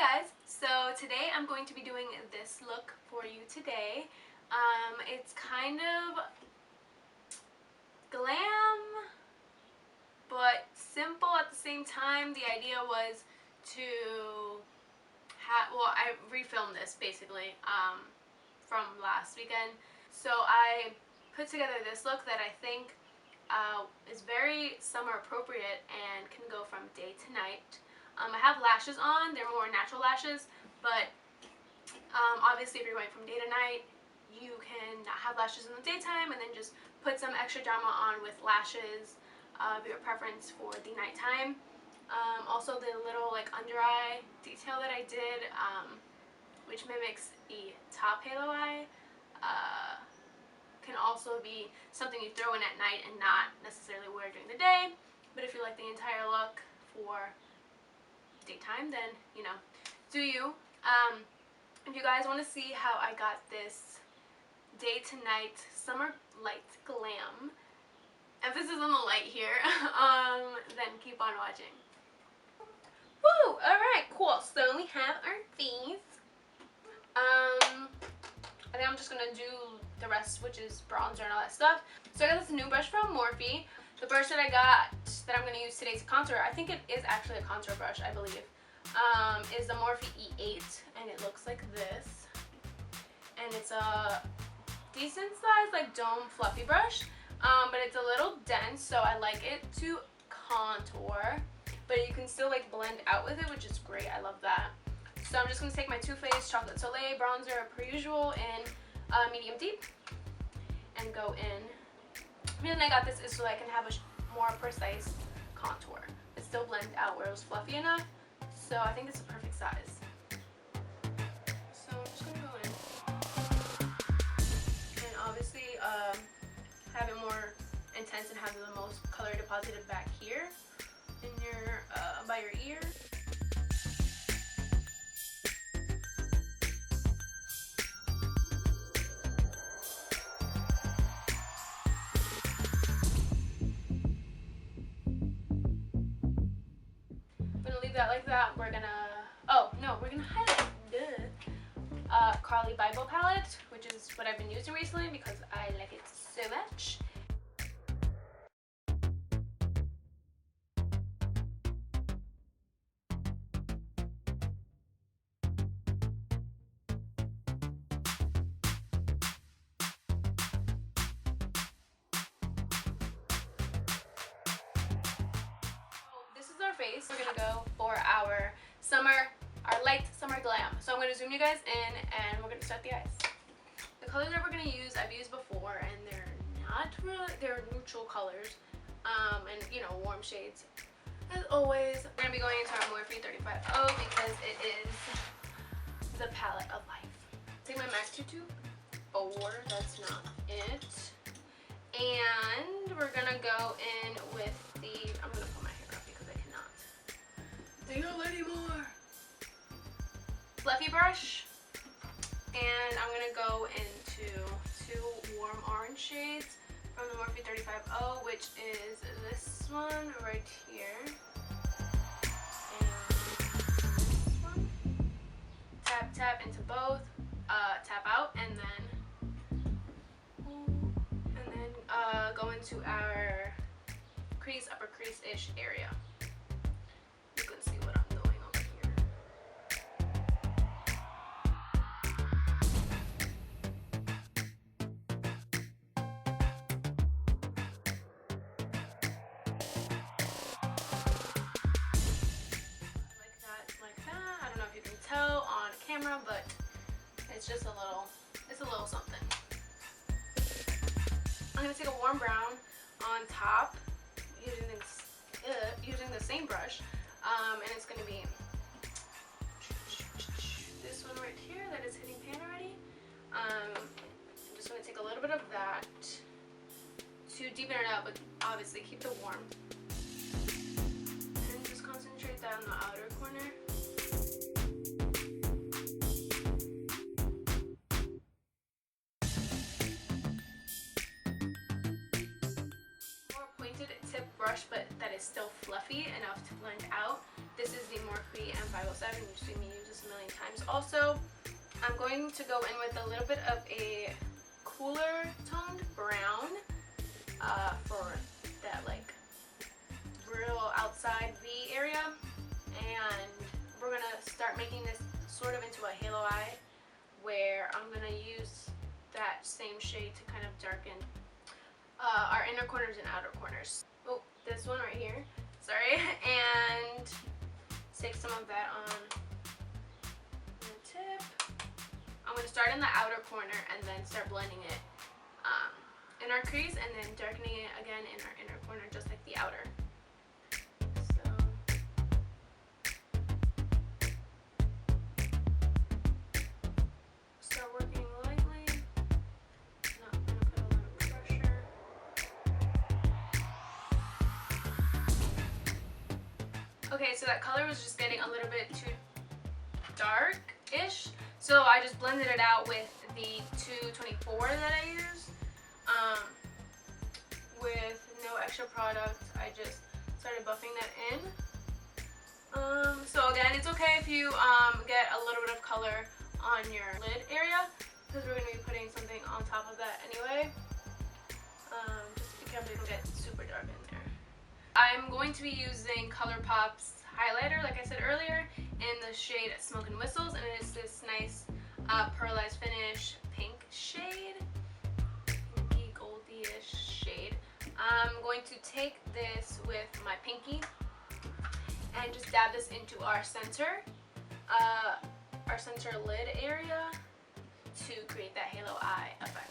guys, so today I'm going to be doing this look for you today. It's kind of glam but simple at the same time. The idea was to have, well, I refilmed this basically from last weekend, so I put together this look that I think is very summer appropriate and can go from day to night. I have lashes on. They're more natural lashes, but obviously if you're going from day to night, you can not have lashes in the daytime and then just put some extra drama on with lashes of your preference for the nighttime. Also the little like under eye detail that I did, which mimics a top halo eye, can also be something you throw in at night and not necessarily wear during the day. But if you like the entire look for daytime, then you know, do you. If you guys want to see how I got this day to night summer light glam, emphasis on the light here, then keep on watching. Woo! Alright, cool. So we have our face. I think I'm just gonna do the rest, which is bronzer and all that stuff. So I got this new brush from Morphe. The brush that I got that I'm going to use today to contour, I think it is actually a contour brush, I believe, is the Morphe E8, and it looks like this. And it's a decent size, like dome fluffy brush, but it's a little dense, so I like it to contour, but you can still like blend out with it, which is great. I love that. So I'm just going to take my Too Faced Chocolate Soleil bronzer per usual in medium deep and go in. The reason I got this is so I can have a more precise contour. It still blends out where it was fluffy enough, so I think it's a perfect size. So I'm just gonna go in and obviously have it more intense and have the most color deposited back here in your by your ear. That like that. We're gonna, oh no, we're gonna highlight the Carli Bybel palette, which is what I've been using recently because I like it so much. Face. We're gonna go for our light summer glam. So I'm gonna zoom you guys in and we're gonna start the eyes. The colors that we're gonna use I've used before, and they're not really, they're neutral colors, and you know, warm shades. As always, we're gonna be going into our Morphe 35O because it is the palette of life. Take my MAC 22, or that's not it. And we're gonna go in with the, I'm gonna put my hair up because I cannot think of anymore. Fluffy brush, and I'm gonna go into two warm orange shades from the Morphe 35O, which is this one right here and this one. Tap tap into both, tap out, and then go into our crease, upper crease-ish area. You can see what I'm doing over here. Like that. I don't know if you can tell on camera, but it's just a little, it's a little something. I'm going to take a warm brown on top using the same brush, and it's going to be this one right here that is hitting pan already. I'm just going to take a little bit of that to deepen it up, but obviously keep the warm. And just concentrate that on the outer corner. Tip brush, but that is still fluffy enough to blend out. This is the Morphe M507. You see me use this million times. Also, I'm going to go in with a little bit of a cooler toned brown for that like real outside V area, and we're gonna start making this sort of into a halo eye, where I'm gonna use that same shade to kind of darken our inner corners and outer corners. Oh, this one right here, sorry, and take some of that on the tip. I'm going to start in the outer corner and then start blending it in our crease, and then darkening it again in our inner corner, just like the outer. So start working lightly, not going to put a lot of pressure. Okay, so that color was just getting a little bit too dark-ish, so I just blended it out with the 224 that I use. With no extra product, I just started buffing that in. So again, it's okay if you get a little bit of color on your lid area, because we're going to be putting something on top of that anyway. Just be careful you don't get super dark in there. I'm going to be using Colourpop's highlighter, like I said earlier, in the shade Smokin' Whistles, and it is this nice pearlized finish pink shade, pinky goldy-ish shade. I'm going to take this with my pinky and just dab this into our center lid area to create that halo eye effect.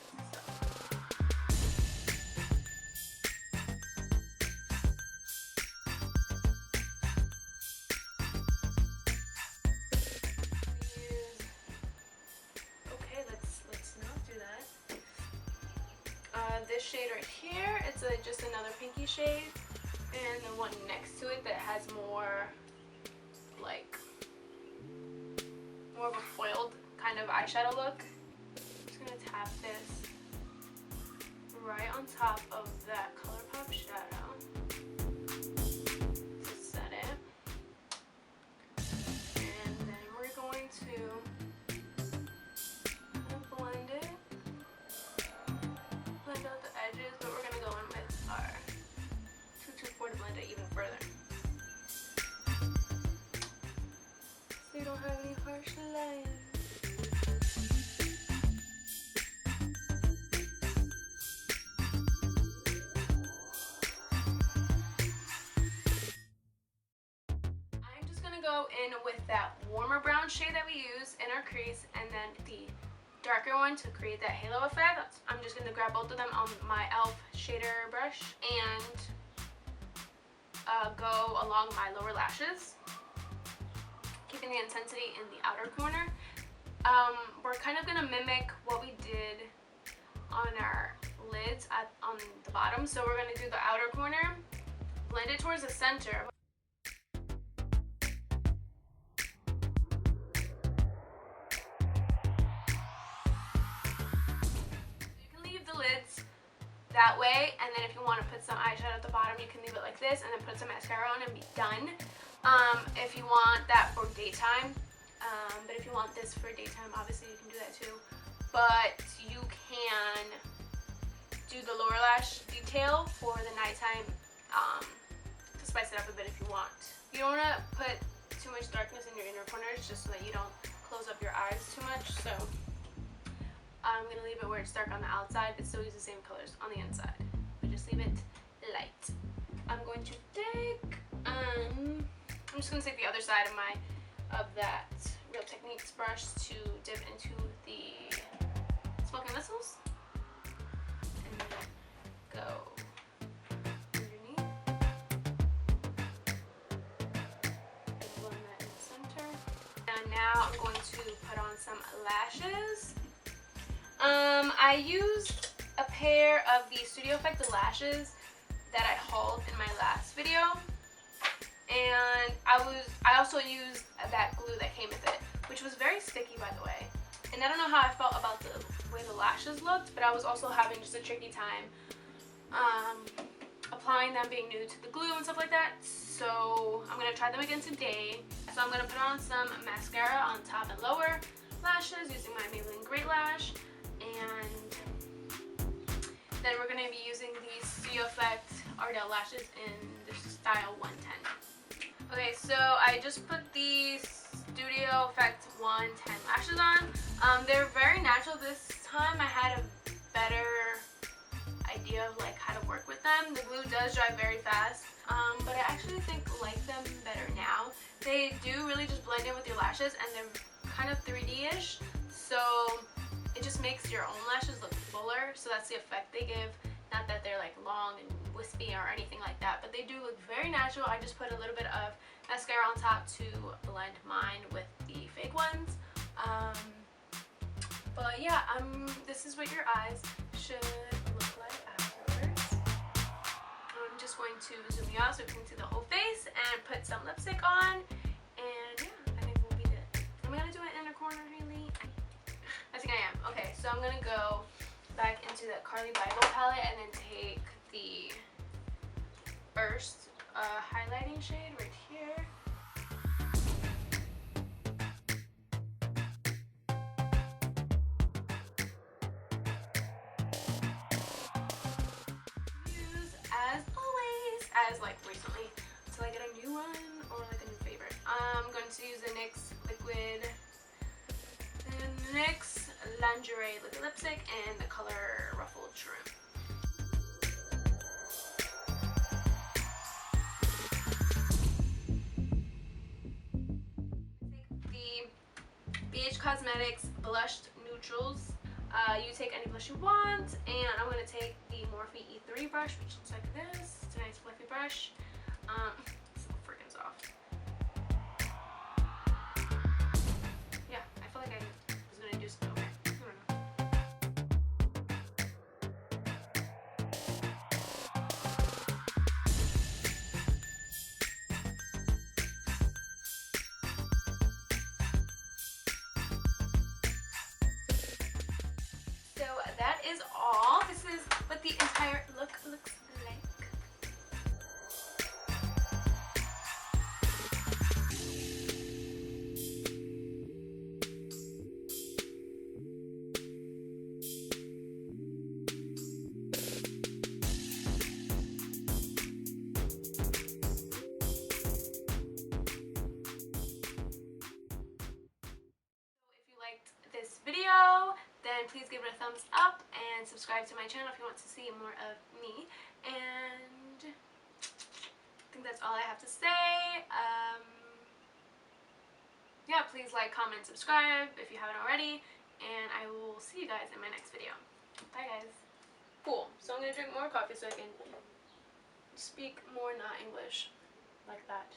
This shade right here, it's just another pinky shade, and the one next to it that has more of a foiled kind of eyeshadow look. I'm just gonna tap this right on top of that Colourpop shadow to set it, and then we're going to kind of blend it. Blend out the edges, but we're going to go in with our 224 to blend it even further, so you don't have any harsh lines. I'm just going to go in with that warmer brown shade that we use in our crease, and then the darker one to create that halo effect. I'm just going to grab both of them on my e.l.f. shader brush and go along my lower lashes, keeping the intensity in the outer corner. We're kind of going to mimic what we did on our lids on the bottom, so we're going to do the outer corner, blend it towards the center. That way, and then if you want to put some eyeshadow at the bottom, you can leave it like this and then put some mascara on and be done. If you want that for daytime, but if you want this for daytime, obviously you can do that too. But you can do the lower lash detail for the nighttime to spice it up a bit if you want. You don't want to put too much darkness in your inner corners, just so that you don't close up your eyes too much. So I'm going to leave it where it's dark on the outside, but still use the same colors on the inside. But just leave it light. I'm going to take, I'm just going to take the other side of that Real Techniques brush to dip into the Smokin' Whistles. And then go underneath. Blend that in the center. And now I'm going to put on some lashes. I used a pair of the Studio Effect lashes that I hauled in my last video, and I also used that glue that came with it, which was very sticky, by the way. And I don't know how I felt about the way the lashes looked, but I was also having just a tricky time applying them, being new to the glue and stuff like that. So I'm gonna try them again today. So So I'm going to put on some mascara on top and lower lashes using my Maybelline Great Lash. And then we're going to be using the Studio Effect Ardel lashes in the style 110. Okay, so I just put the Studio Effect 110 lashes on. They're very natural this time. I had a better idea of like how to work with them. The glue does dry very fast, but I actually like them better now. They do really just blend in with your lashes, and they're kind of 3D-ish, so it just makes your own lashes look fuller. So that's the effect they give. Not that they're like long and wispy or anything like that, but they do look very natural. I just put a little bit of mascara on top to blend mine with the fake ones. But yeah, this is what your eyes should look like afterwards. I'm just going to zoom you out so you can see the whole face and put some lipstick on. And yeah, I think we'll be good. Am I gonna do it in a corner, Haley? I think I am. Okay, so I'm gonna go back into the Carli Bybel palette and then take the first highlighting shade right here. As always, as like recently, until I get a new one or like a new favorite. I'm going to use the NYX liquid, the NYX Lingerie liquid lipstick in the color Ruffle Trim. Take the Beige Cosmetics Blushed Neutrals. You take any blush you want, and I'm going to take the Morphe E3 brush, which looks like this. It's a nice fluffy brush. It's so freaking soft. Yeah, I feel like I was going to do something. Okay, I don't know. So that is all. This is what the entire look looks like. This video, then please give it a thumbs up and subscribe to my channel if you want to see more of me. And I think that's all I have to say. Yeah, please like, comment, subscribe if you haven't already, and I will see you guys in my next video. Bye guys. Cool, so I'm gonna drink more coffee so I can speak more not English like that.